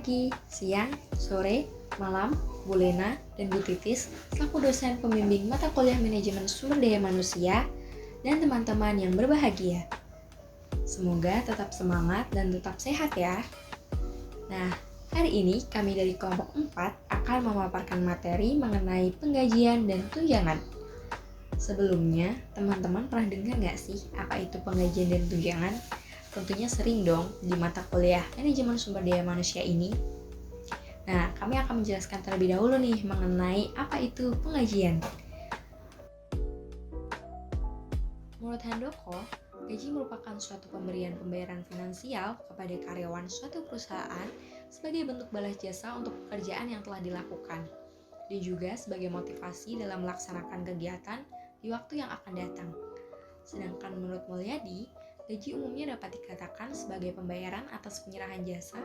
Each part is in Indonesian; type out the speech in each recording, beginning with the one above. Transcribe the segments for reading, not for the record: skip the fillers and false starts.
pagi, siang, sore, malam, Bu Lena dan Bu Titis selaku dosen pembimbing mata kuliah manajemen sumber daya manusia dan teman-teman yang berbahagia. Semoga tetap semangat dan tetap sehat ya. Nah, hari ini kami dari kelompok 4 akan memaparkan materi mengenai penggajian dan tunjangan. Sebelumnya, teman-teman pernah dengar nggak sih apa itu penggajian dan tunjangan? Tentunya sering dong di mata kuliah manajemen sumber daya manusia ini. Nah, kami akan menjelaskan terlebih dahulu nih mengenai apa itu penggajian. Menurut Handoko, gaji merupakan suatu pembayaran finansial kepada karyawan suatu perusahaan sebagai bentuk balas jasa untuk pekerjaan yang telah dilakukan, dan juga sebagai motivasi dalam melaksanakan kegiatan di waktu yang akan datang. Sedangkan menurut Mulyadi, gaji umumnya dapat dikatakan sebagai pembayaran atas penyerahan jasa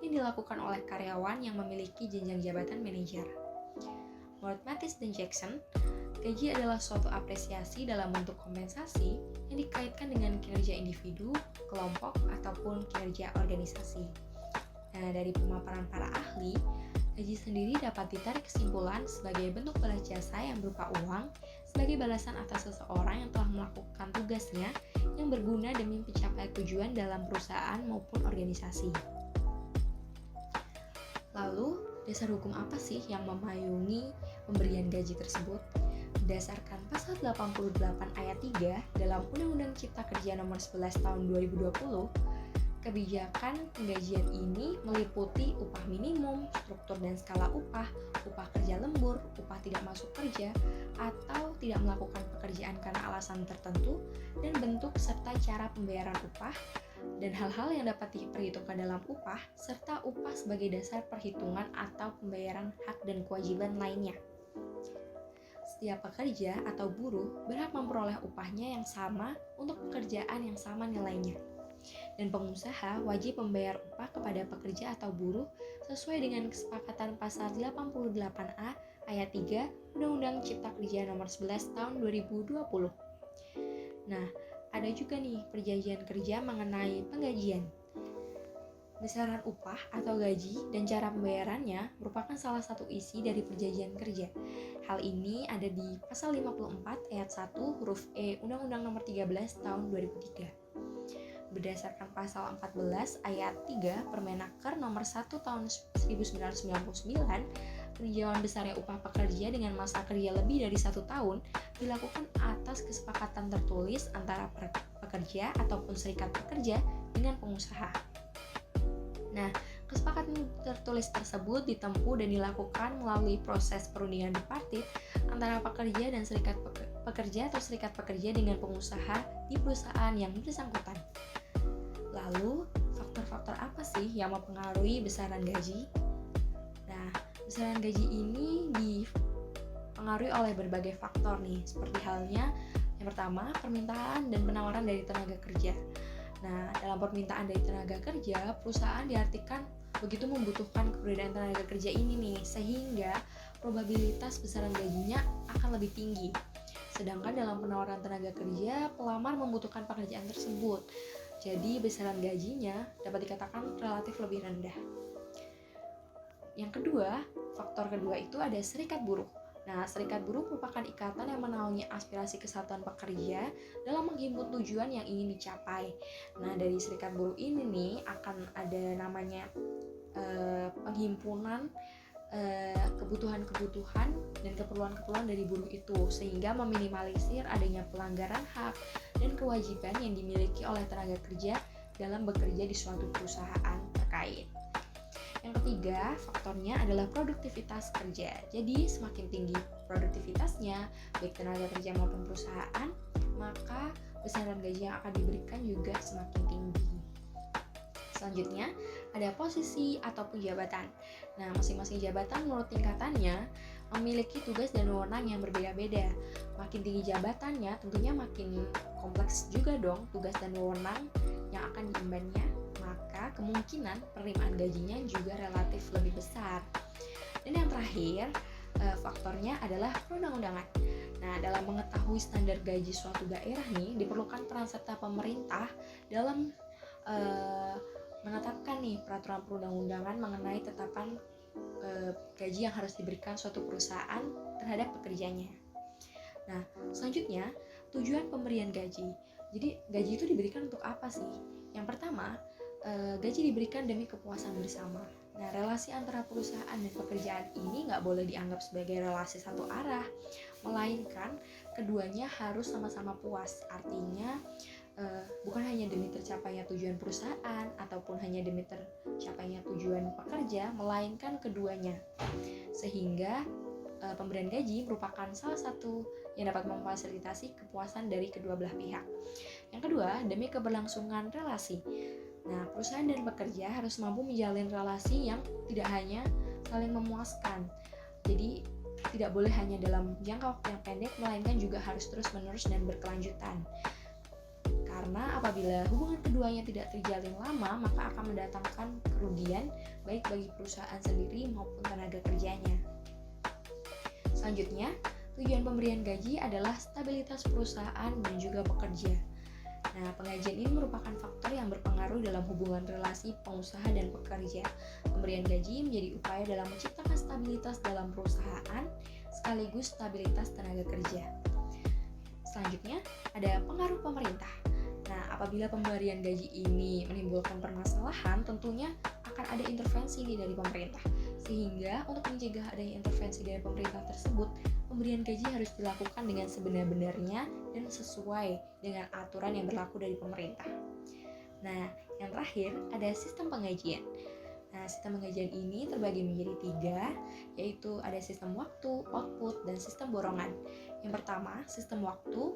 yang dilakukan oleh karyawan yang memiliki jenjang jabatan manajer. Menurut Mathis dan Jackson, gaji adalah suatu apresiasi dalam bentuk kompensasi yang dikaitkan dengan kinerja individu, kelompok, ataupun kinerja organisasi. Nah, dari pemaparan para ahli, gaji sendiri dapat ditarik kesimpulan sebagai bentuk balas jasa yang berupa uang sebagai balasan atas seseorang yang telah melakukan tugasnya yang berguna demi mencapai tujuan dalam perusahaan maupun organisasi. Lalu, dasar hukum apa sih yang memayungi pemberian gaji tersebut? Berdasarkan pasal 88 ayat 3 dalam Undang-Undang Cipta Kerja Nomor 11 Tahun 2020, kebijakan penggajian ini meliputi upah minimum, struktur dan skala upah, upah kerja lembur, upah tidak masuk kerja, atau tidak melakukan pekerjaan karena alasan tertentu, dan bentuk serta cara pembayaran upah, dan hal-hal yang dapat diperhitungkan dalam upah, serta upah sebagai dasar perhitungan atau pembayaran hak dan kewajiban lainnya. Setiap pekerja atau buruh berhak memperoleh upahnya yang sama untuk pekerjaan yang sama nilainya. Dan pengusaha wajib membayar upah kepada pekerja atau buruh sesuai dengan kesepakatan pasal 88A ayat 3 Undang-Undang Cipta Kerja Nomor 11 Tahun 2020. Nah, ada juga nih perjanjian kerja mengenai penggajian. Besaran upah atau gaji dan cara pembayarannya merupakan salah satu isi dari perjanjian kerja. Hal ini ada di pasal 54 ayat 1 huruf E Undang-Undang Nomor 13 Tahun 2003. Berdasarkan pasal 14 ayat 3 Permenaker Nomor 1 Tahun 1999, peninjauan besarnya upah pekerja dengan masa kerja lebih dari 1 tahun dilakukan atas kesepakatan tertulis antara pekerja ataupun serikat pekerja dengan pengusaha. Nah, kesepakatan tertulis tersebut ditempuh dan dilakukan melalui proses perundingan bipartit antara pekerja dan serikat pekerja atau serikat pekerja dengan pengusaha di perusahaan yang bersangkutan. Lalu, faktor-faktor apa sih yang mempengaruhi besaran gaji? Nah, besaran gaji ini dipengaruhi oleh berbagai faktor nih, seperti halnya yang pertama, permintaan dan penawaran dari tenaga kerja. Nah, dalam permintaan dari tenaga kerja, perusahaan diartikan begitu membutuhkan keberadaan tenaga kerja ini nih, sehingga probabilitas besaran gajinya akan lebih tinggi. Sedangkan dalam penawaran tenaga kerja, pelamar membutuhkan pekerjaan tersebut. Jadi besaran gajinya dapat dikatakan relatif lebih rendah. Yang kedua, faktor kedua itu ada serikat buruh. Nah, serikat buruh merupakan ikatan yang menaungi aspirasi kesatuan pekerja dalam menghimpun tujuan yang ingin dicapai. Nah, dari serikat buruh ini nih akan ada namanya penghimpunan kebutuhan-kebutuhan dan keperluan-keperluan dari buruh itu, sehingga meminimalisir adanya pelanggaran hak dan kewajiban yang dimiliki oleh tenaga kerja dalam bekerja di suatu perusahaan terkait. Yang ketiga, faktornya adalah produktivitas kerja. Jadi, semakin tinggi produktivitasnya, baik tenaga kerja maupun perusahaan, maka besaran gaji yang akan diberikan juga semakin tinggi. Selanjutnya, ada posisi ataupun jabatan. Nah, masing-masing jabatan menurut tingkatannya memiliki tugas dan wewenang yang berbeda-beda. Makin tinggi jabatannya, tentunya makin kompleks juga dong tugas dan wewenang yang akan diembannya, maka kemungkinan penerimaan gajinya juga relatif lebih besar. Dan yang terakhir, faktornya adalah perundang-undangan. Nah, dalam mengetahui standar gaji suatu daerah nih, diperlukan peran serta pemerintah dalam menetapkan nih peraturan perundang-undangan mengenai tetapan gaji yang harus diberikan suatu perusahaan terhadap pekerjanya. Nah, selanjutnya tujuan pemberian gaji. Jadi gaji itu diberikan untuk apa sih? Yang pertama, gaji diberikan demi kepuasan bersama. Nah, relasi antara perusahaan dan pekerjaan ini nggak boleh dianggap sebagai relasi satu arah, melainkan keduanya harus sama-sama puas. Artinya bukan hanya demi tercapainya tujuan perusahaan ataupun hanya demi tercapainya tujuan pekerja, melainkan keduanya. Sehingga pemberian gaji merupakan salah satu yang dapat memfasilitasi kepuasan dari kedua belah pihak. Yang kedua, demi keberlangsungan relasi. Nah, perusahaan dan pekerja harus mampu menjalin relasi yang tidak hanya saling memuaskan. Jadi, tidak boleh hanya dalam jangka waktu yang pendek, melainkan juga harus terus-menerus dan berkelanjutan. Karena apabila hubungan keduanya tidak terjalin lama, maka akan mendatangkan kerugian baik bagi perusahaan sendiri maupun tenaga kerjanya. Selanjutnya, tujuan pemberian gaji adalah stabilitas perusahaan dan juga pekerja. Nah, penggajian ini merupakan faktor yang berpengaruh dalam hubungan relasi pengusaha dan pekerja. Pemberian gaji menjadi upaya dalam menciptakan stabilitas dalam perusahaan sekaligus stabilitas tenaga kerja. Selanjutnya, ada pengaruh pemerintah. Nah, apabila pemberian gaji ini menimbulkan permasalahan, tentunya akan ada intervensi dari pemerintah. Sehingga untuk mencegah adanya intervensi dari pemerintah tersebut, pemberian gaji harus dilakukan dengan sebenar-benarnya dan sesuai dengan aturan yang berlaku dari pemerintah. Nah, yang terakhir ada sistem penggajian. Nah, sistem penggajian ini terbagi menjadi 3, yaitu ada sistem waktu, output, dan sistem borongan. Yang pertama, sistem waktu,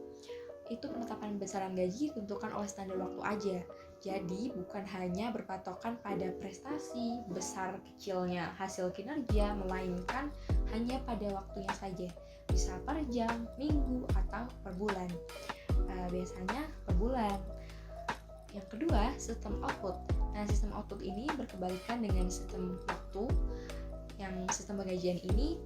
itu penetapan besaran gaji ditentukan oleh standar waktu aja. Jadi bukan hanya berpatokan pada prestasi, besar kecilnya hasil kinerja, melainkan hanya pada waktunya saja. Bisa per jam, minggu, atau per bulan. Biasanya per bulan. Yang kedua, sistem output. Nah, sistem output ini berkebalikan dengan sistem waktu. Yang sistem penggajian ini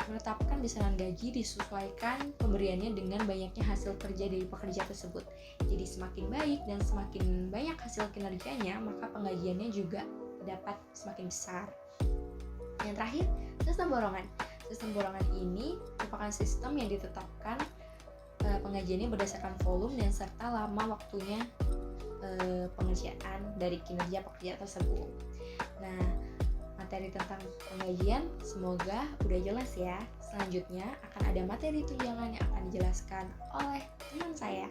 menetapkan besaran gaji disesuaikan pemberiannya dengan banyaknya hasil kerja dari pekerja tersebut. Jadi semakin baik dan semakin banyak hasil kinerjanya, maka penggajiannya juga dapat semakin besar. Yang terakhir, sistem borongan. Sistem borongan ini merupakan sistem yang ditetapkan penggajiannya berdasarkan volume dan serta lama waktunya pengerjaan dari kinerja pekerja tersebut. Nah, materi tentang penggajian semoga udah jelas ya. Selanjutnya akan ada materi tunjangan yang akan dijelaskan oleh teman saya.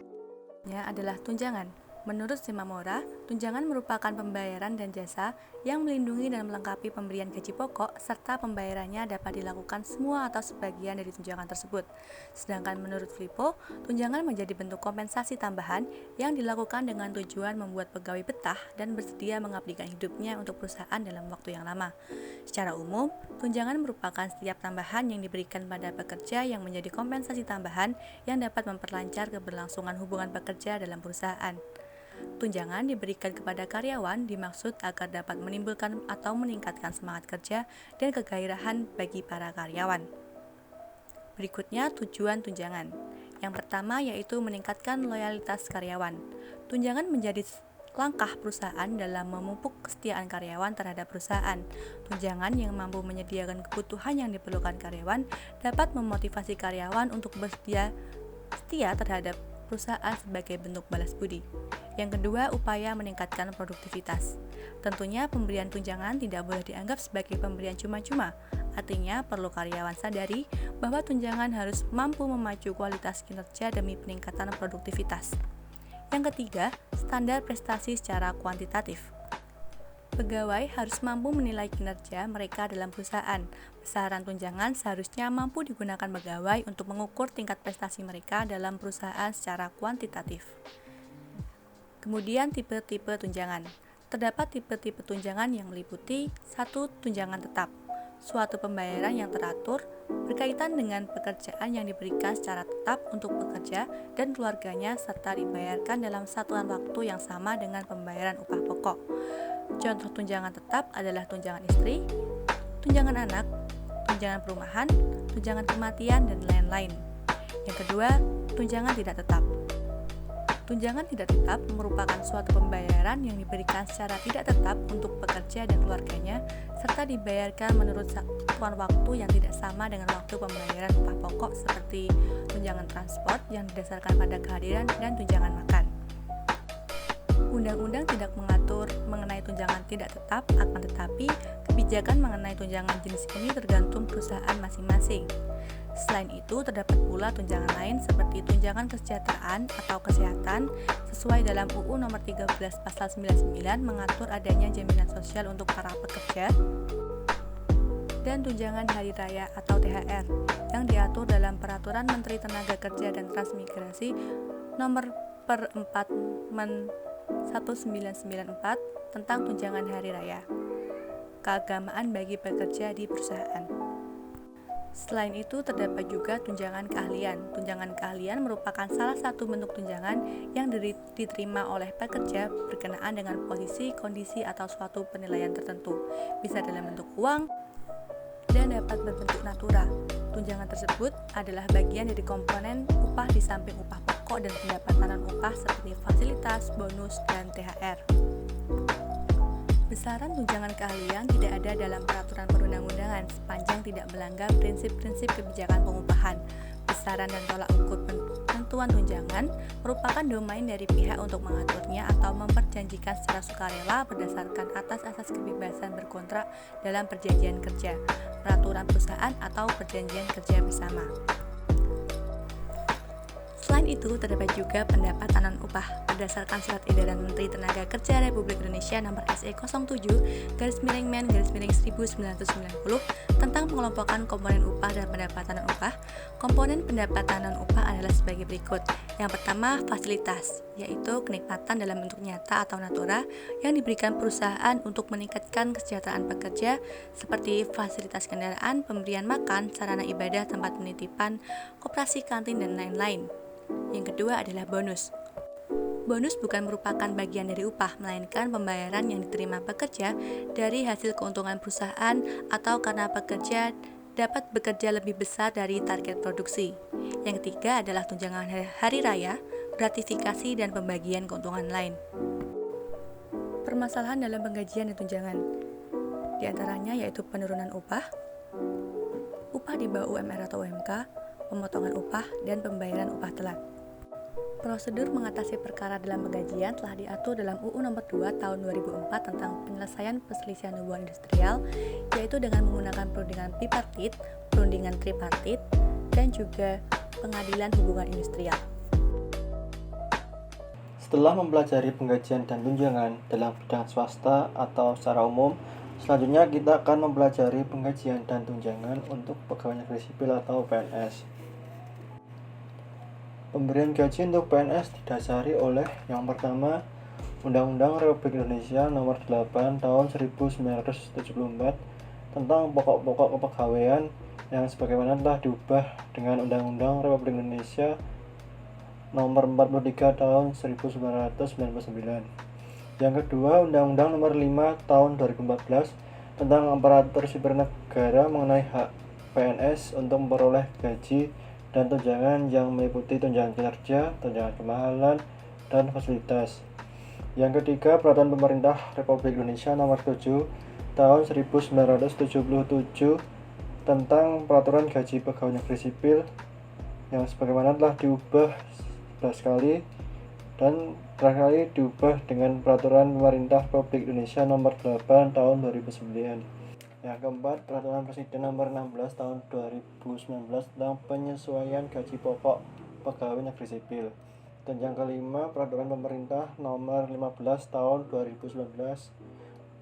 Adalah tunjangan. Menurut Shimamura, tunjangan merupakan pembayaran dan jasa yang melindungi dan melengkapi pemberian gaji pokok serta pembayarannya dapat dilakukan semua atau sebagian dari tunjangan tersebut. Sedangkan menurut Filippo, tunjangan menjadi bentuk kompensasi tambahan yang dilakukan dengan tujuan membuat pegawai betah dan bersedia mengabdikan hidupnya untuk perusahaan dalam waktu yang lama. Secara umum, tunjangan merupakan setiap tambahan yang diberikan pada pekerja yang menjadi kompensasi tambahan yang dapat memperlancar keberlangsungan hubungan pekerja dalam perusahaan. Tunjangan diberikan kepada karyawan dimaksud agar dapat menimbulkan atau meningkatkan semangat kerja dan kegairahan bagi para karyawan. Berikutnya tujuan tunjangan. Yang pertama yaitu meningkatkan loyalitas karyawan. Tunjangan menjadi langkah perusahaan dalam memupuk kesetiaan karyawan terhadap perusahaan. Tunjangan yang mampu menyediakan kebutuhan yang diperlukan karyawan dapat memotivasi karyawan untuk setia terhadap perusahaan sebagai bentuk balas budi. Yang kedua, upaya meningkatkan produktivitas. Tentunya pemberian tunjangan tidak boleh dianggap sebagai pemberian cuma-cuma. Artinya, perlu karyawan sadari bahwa tunjangan harus mampu memacu kualitas kinerja demi peningkatan produktivitas. Yang ketiga, standar prestasi secara kuantitatif. Pegawai harus mampu menilai kinerja mereka dalam perusahaan. Besaran tunjangan seharusnya mampu digunakan pegawai untuk mengukur tingkat prestasi mereka dalam perusahaan secara kuantitatif. Kemudian tipe-tipe tunjangan. Terdapat tipe-tipe tunjangan yang meliputi 1. Tunjangan tetap. Suatu pembayaran yang teratur berkaitan dengan pekerjaan yang diberikan secara tetap untuk pekerja dan keluarganya serta dibayarkan dalam satuan waktu yang sama dengan pembayaran upah pokok. Contoh tunjangan tetap adalah tunjangan istri, tunjangan anak, tunjangan perumahan, tunjangan kematian, dan lain-lain. Yang kedua, tunjangan tidak tetap. Tunjangan tidak tetap merupakan suatu pembayaran yang diberikan secara tidak tetap untuk pekerja dan keluarganya, serta dibayarkan menurut satuan waktu yang tidak sama dengan waktu pembayaran upah pokok seperti tunjangan transport yang didasarkan pada kehadiran dan tunjangan makan. Undang-undang tidak mengatur mengenai tunjangan tidak tetap, akan tetapi kebijakan mengenai tunjangan jenis ini tergantung perusahaan masing-masing. Selain itu, terdapat pula tunjangan lain seperti tunjangan kesejahteraan atau kesehatan sesuai dalam UU Nomor 13 Pasal 99 mengatur adanya jaminan sosial untuk para pekerja, dan tunjangan hari raya atau THR yang diatur dalam Peraturan Menteri Tenaga Kerja dan Transmigrasi Nomor per 4 Men 1994 tentang tunjangan hari raya keagamaan bagi pekerja di perusahaan. Selain itu, terdapat juga tunjangan keahlian. Tunjangan keahlian merupakan salah satu bentuk tunjangan yang diterima oleh pekerja berkenaan dengan posisi, kondisi, atau suatu penilaian tertentu, bisa dalam bentuk uang dan dapat berbentuk natura. Tunjangan tersebut adalah bagian dari komponen upah di samping upah pokok dan pendapatan upah seperti fasilitas, bonus, dan THR. Besaran tunjangan keahlian tidak ada dalam peraturan perundang-undangan sepanjang tidak melanggar prinsip-prinsip kebijakan pengupahan. Besaran dan tolak ukur penentuan tunjangan merupakan domain dari pihak untuk mengaturnya atau memperjanjikan secara sukarela berdasarkan atas asas kebebasan berkontrak dalam perjanjian kerja, peraturan perusahaan atau perjanjian kerja bersama. Selain itu, terdapat juga pendapatan upah berdasarkan Surat Edaran Menteri Tenaga Kerja Republik Indonesia Nomor SE07/1990 tentang pengelompokan komponen upah dan pendapatan upah. Komponen pendapatan upah adalah sebagai berikut. Yang pertama, fasilitas, yaitu kenikmatan dalam bentuk nyata atau natura yang diberikan perusahaan untuk meningkatkan kesejahteraan pekerja seperti fasilitas kendaraan, pemberian makan, sarana ibadah, tempat penitipan, koperasi kantin, dan lain-lain. Yang kedua adalah bonus. Bonus bukan merupakan bagian dari upah, melainkan pembayaran yang diterima pekerja dari hasil keuntungan perusahaan atau karena pekerja dapat bekerja lebih besar dari target produksi. Yang ketiga adalah tunjangan hari raya, gratifikasi, dan pembagian keuntungan lain. Permasalahan dalam penggajian dan tunjangan di antaranya yaitu penurunan upah di bawah UMR atau UMK, pemotongan upah, dan pembayaran upah telat. Prosedur mengatasi perkara dalam penggajian telah diatur dalam UU Nomor 2 Tahun 2004 tentang penyelesaian perselisihan hubungan industrial, yaitu dengan menggunakan perundingan bipartit, perundingan tripartit, dan juga pengadilan hubungan industrial. Setelah mempelajari penggajian dan tunjangan dalam bidang swasta atau secara umum, selanjutnya kita akan mempelajari penggajian dan tunjangan untuk pegawai negeri sipil atau PNS. Pemberian gaji untuk PNS didasari oleh yang pertama, Undang-Undang Republik Indonesia Nomor 8 Tahun 1974 tentang pokok-pokok kepegawaian yang sebagaimana telah diubah dengan Undang-Undang Republik Indonesia Nomor 43 Tahun 1999. Yang kedua, Undang-Undang Nomor 5 Tahun 2014 tentang aparatur sipil negara mengenai hak PNS untuk memperoleh gaji dan tunjangan yang meliputi tunjangan kinerja, tunjangan kemahalan, dan fasilitas. Yang ketiga, Peraturan Pemerintah Republik Indonesia Nomor 7 Tahun 1977 tentang Peraturan Gaji Pegawai Negeri Sipil yang sebagaimana telah diubah 11 kali dan terakhir kali diubah dengan Peraturan Pemerintah Republik Indonesia Nomor 8 Tahun 2009. Yang keempat, Peraturan Presiden Nomor 16 Tahun 2019 tentang penyesuaian gaji pokok pegawai negeri sipil. Dan yang kelima, Peraturan Pemerintah Nomor 15 Tahun 2019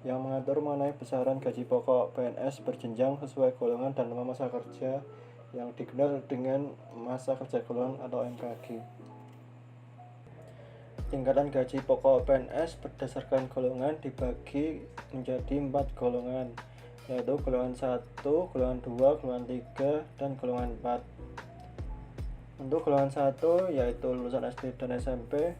yang mengatur mengenai besaran gaji pokok PNS berjenjang sesuai golongan dan masa kerja yang dikenal dengan masa kerja golongan atau MKG. Tingkatan gaji pokok PNS berdasarkan golongan dibagi menjadi 4 golongan, yaitu golongan 1, golongan 2, golongan 3, dan golongan 4. Untuk golongan 1 yaitu lulusan SD dan SMP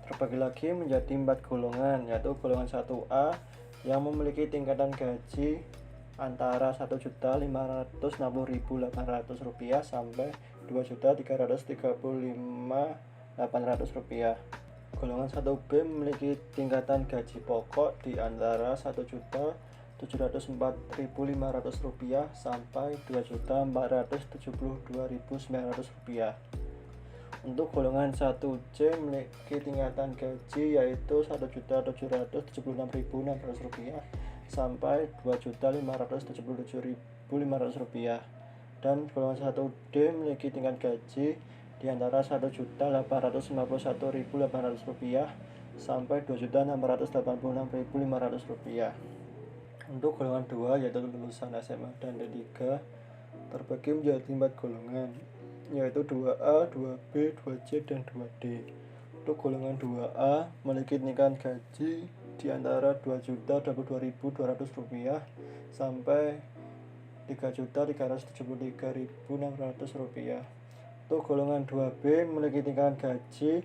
terbagi lagi menjadi 4 golongan, yaitu golongan 1A yang memiliki tingkatan gaji antara Rp1.560.800 sampai Rp2.335.800. golongan 1B memiliki tingkatan gaji pokok di antara Rp1.704.500 sampai Rp2.472.900. Untuk golongan 1C memiliki tingkatan gaji yaitu Rp1.776.600 sampai Rp2.577.500, dan golongan 1D memiliki tingkat gaji di antara Rp1.851.800 sampai Rp2.686.500. Untuk golongan 2 yaitu lulusan SMA dan D3 terbagi menjadi 4 golongan, yaitu 2A, 2B, 2C, dan 2D. Untuk golongan 2A memiliki tingkat gaji di antara Rp2.022.200 sampai Rp3.373.600. Untuk golongan 2B memiliki tingkat gaji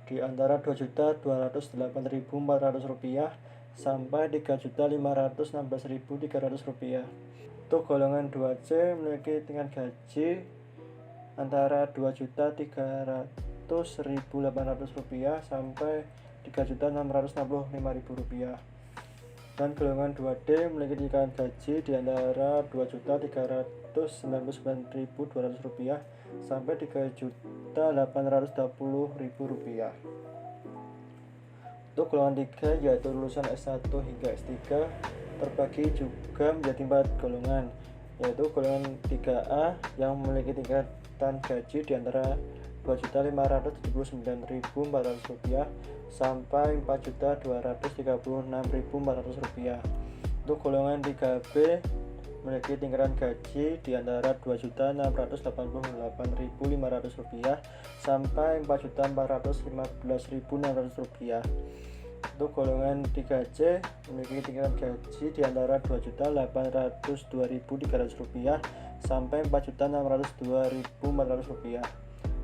di antara Rp2.208.400 sampai Rp3.516.300. Untuk golongan 2C memiliki tingkat gaji antara Rp2.300.800 sampai Rp3.665.000. Dan golongan 2D memiliki tingkat gaji di antara Rp2.399.200 sampai Rp3.820.000. Untuk golongan 3 yaitu lulusan S1 hingga S3 terbagi juga menjadi 4 golongan, yaitu golongan 3A yang memiliki tingkatan gaji di antara Rp2.579.400 sampai Rp4.236.400. Untuk golongan 3B memiliki tingkatan gaji di antara Rp2.688.500 sampai Rp4.415.600. Untuk golongan 3C memiliki tingkatan gaji di antara Rp2.802.300 sampai Rp4.602.400.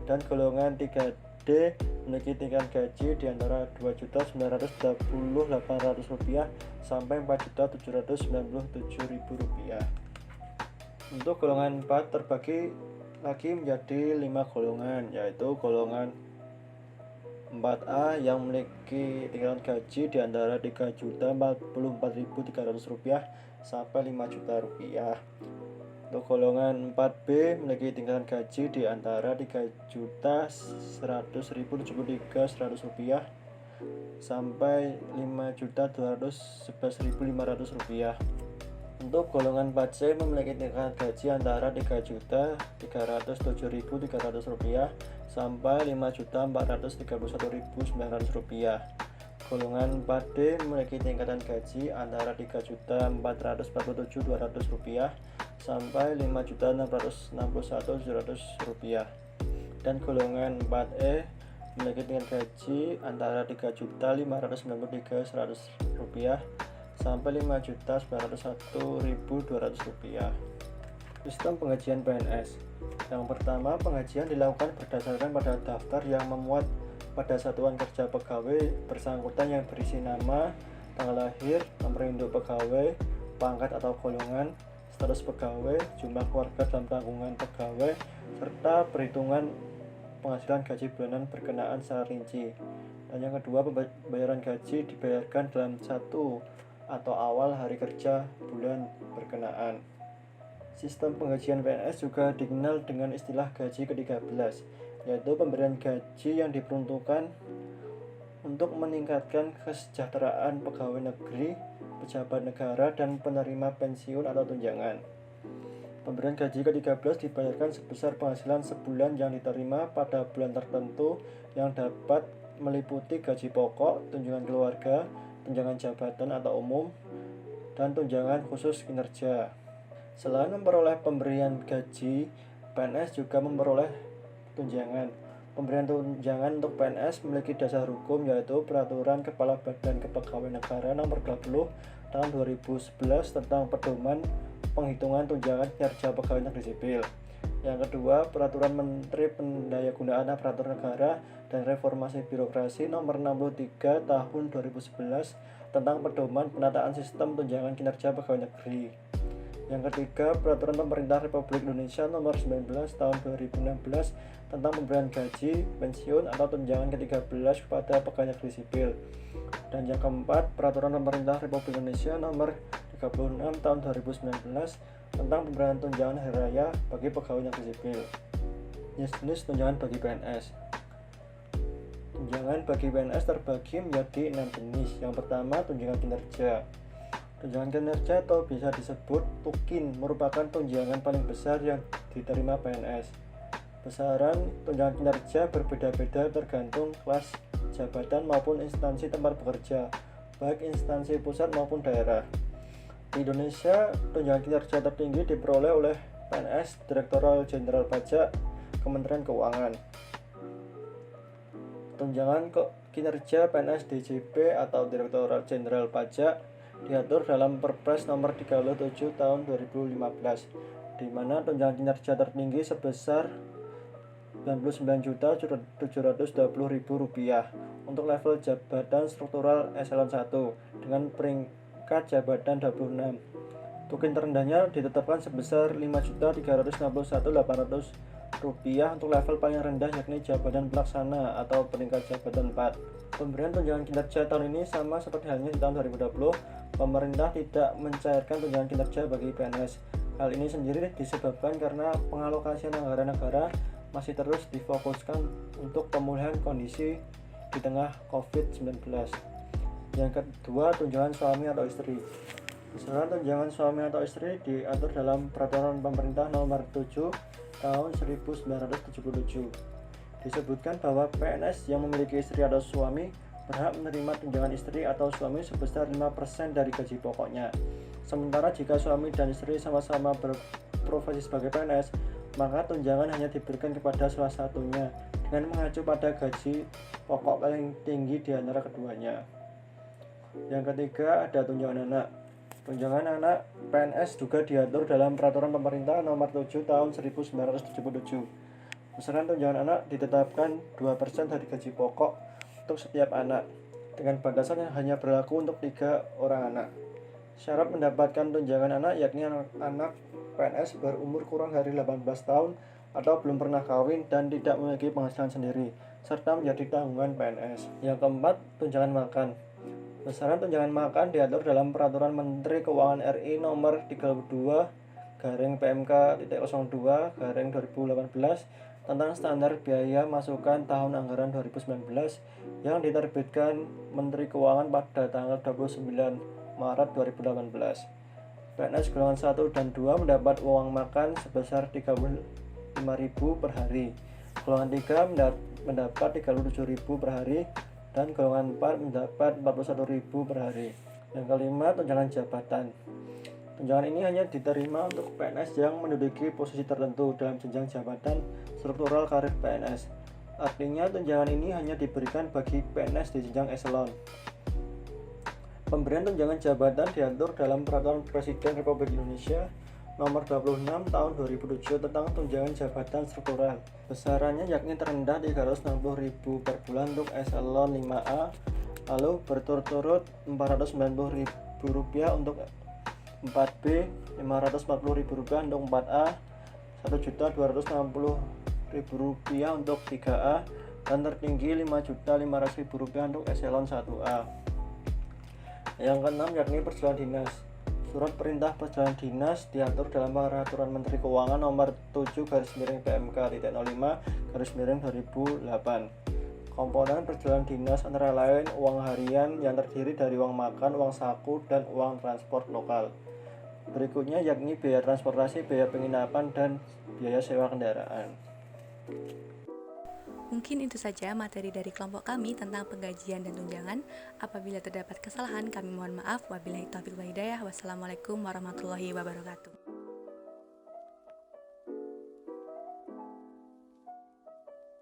Dan golongan 3D memiliki tingkatan gaji di antara Rp2.930.800 sampai Rp4.797.000. Untuk golongan 4 terbagi lagi menjadi 5 golongan, yaitu golongan 4A yang memiliki tingkatan gaji di antara Rp3.044.300 sampai Rp5.000.000. Untuk golongan 4B memiliki tingkatan gaji di antara Rp3.100.073.100 sampai Rp5.211.500. Untuk golongan 4C memiliki tingkatan gaji antara Rp3.307.300 sampai Rp5.431.900. Golongan 4D memiliki tingkatan gaji antara Rp3.447.200 sampai Rp5.661.700. Dan golongan 4E memiliki tingkat gaji antara Rp3.593.100 sampai Rp5.901.200. Sistem penggajian PNS. Yang pertama, penggajian dilakukan berdasarkan pada daftar yang memuat pada satuan kerja pegawai bersangkutan yang berisi nama, tanggal lahir, nomor induk pegawai, pangkat atau golongan, status pegawai, jumlah keluarga dalam tanggungan pegawai, serta perhitungan penghasilan gaji bulanan berkenaan secara rinci. Dan yang kedua, pembayaran gaji dibayarkan dalam satu atau awal hari kerja bulan berkenaan. Sistem penggajian PNS juga dikenal dengan istilah gaji ke-13, yaitu pemberian gaji yang diperuntukkan untuk meningkatkan kesejahteraan pegawai negeri, pejabat negara, dan penerima pensiun atau tunjangan. Pemberian gaji ke-13 dibayarkan sebesar penghasilan sebulan yang diterima pada bulan tertentu yang dapat meliputi gaji pokok, tunjangan keluarga, tunjangan jabatan atau umum, dan tunjangan khusus kinerja. Selain memperoleh pemberian gaji, PNS juga memperoleh tunjangan. Pemberian tunjangan untuk PNS memiliki dasar hukum, yaitu Peraturan Kepala Badan Kepegawaian Negara Nomor 20 Tahun 2011 tentang pedoman penghitungan tunjangan kinerja pegawai negeri sipil. Yang kedua, Peraturan Menteri Pendayagunaan Aparatur Negara dan Reformasi Birokrasi Nomor 63 Tahun 2011 tentang pedoman penataan sistem tunjangan kinerja pegawai negeri. Yang ketiga, Peraturan Pemerintah Republik Indonesia Nomor 19 Tahun 2016 tentang pemberian gaji, pensiun, atau tunjangan ke-13 kepada pegawai negeri sipil. Dan yang keempat, Peraturan Pemerintah Republik Indonesia Nomor 36 Tahun 2019 tentang pemberian tunjangan hari raya bagi pegawai negeri sipil. Jenis tunjangan bagi PNS. Tunjangan bagi PNS terbagi menjadi 6 jenis. Yang pertama, tunjangan kinerja. Tunjangan kinerja atau bisa disebut TUKIN merupakan tunjangan paling besar yang diterima PNS. Besaran tunjangan kinerja berbeda-beda tergantung kelas jabatan maupun instansi tempat bekerja, baik instansi pusat maupun daerah. Di Indonesia, tunjangan kinerja tertinggi diperoleh oleh PNS Direktorat Jenderal Pajak, Kementerian Keuangan. Tunjangan kinerja PNS DJP atau Direktorat Jenderal Pajak diatur dalam Perpres Nomor 37 Tahun 2015, di mana tunjangan kinerja tertinggi sebesar Rp99.720.000 untuk level jabatan struktural eselon 1 dengan peringkat jabatan 26. Tukin terendahnya ditetapkan sebesar Rp5.361.800 untuk level paling rendah yakni jabatan pelaksana atau peringkat jabatan 4. Pemberian tunjangan kinerja tahun ini sama seperti halnya di tahun 2020. Pemerintah tidak mencairkan tunjangan kinerja bagi PNS. Hal ini sendiri disebabkan karena pengalokasian anggaran negara masih terus difokuskan untuk pemulihan kondisi di tengah COVID-19. Yang kedua, tunjangan suami atau istri. Besaran tunjangan suami atau istri diatur dalam Peraturan Pemerintah Nomor 7 Tahun 1977. Disebutkan bahwa PNS yang memiliki istri atau suami berhak menerima tunjangan istri atau suami sebesar 5% dari gaji pokoknya. Sementara jika suami dan istri sama-sama berprofesi sebagai PNS, maka tunjangan hanya diberikan kepada salah satunya dengan mengacu pada gaji pokok paling tinggi di antara keduanya. Yang ketiga, ada tunjangan anak. Tunjangan anak PNS juga diatur dalam Peraturan Pemerintah Nomor 7 Tahun 1977. Besaran tunjangan anak ditetapkan 2% dari gaji pokok untuk setiap anak, dengan batasan yang hanya berlaku untuk 3 orang anak. Syarat mendapatkan tunjangan anak yakni anak PNS berumur kurang dari 18 tahun atau belum pernah kawin dan tidak memiliki penghasilan sendiri, serta menjadi tanggungan PNS. Yang keempat, tunjangan makan. Besaran tunjangan makan diatur dalam Peraturan Menteri Keuangan RI Nomor 32/PMK.02/2018 tentang standar biaya masukan tahun anggaran 2019 yang diterbitkan Menteri Keuangan pada tanggal 29 Maret 2018. PNS golongan 1 dan 2 mendapat uang makan sebesar Rp35.000 per hari. Golongan 3 mendapat Rp37.000 per hari dan golongan 4 mendapat Rp41.000 per hari. Yang kelima, tunjangan jabatan. Tunjangan ini hanya diterima untuk PNS yang menduduki posisi tertentu dalam jenjang jabatan struktural karir PNS. Artinya tunjangan ini hanya diberikan bagi PNS di jenjang eselon. Pemberian tunjangan jabatan diatur dalam Peraturan Presiden Republik Indonesia Nomor 26 Tahun 2007 tentang tunjangan jabatan struktural. Besarannya yakni terendah Rp360.000 per bulan untuk eselon 5A, lalu berturut-turut Rp490.000 untuk 4B, Rp540.000 untuk 4A, Rp1.260.000 untuk 3A, dan tertinggi Rp5.500.000 untuk eselon 1A. Yang keenam yakni perjalanan dinas. Surat perintah perjalanan dinas diatur dalam Peraturan Menteri Keuangan Nomor 7/PMK.05/2008. Komponen perjalanan dinas antara lain uang harian yang terdiri dari uang makan, uang saku, dan uang transport lokal. Berikutnya yakni biaya transportasi, biaya penginapan, dan biaya sewa kendaraan. Mungkin itu saja materi dari kelompok kami tentang penggajian dan tunjangan. Apabila terdapat kesalahan, kami mohon maaf. Wabillahi taufiq wal hidayah. Wassalamualaikum warahmatullahi wabarakatuh.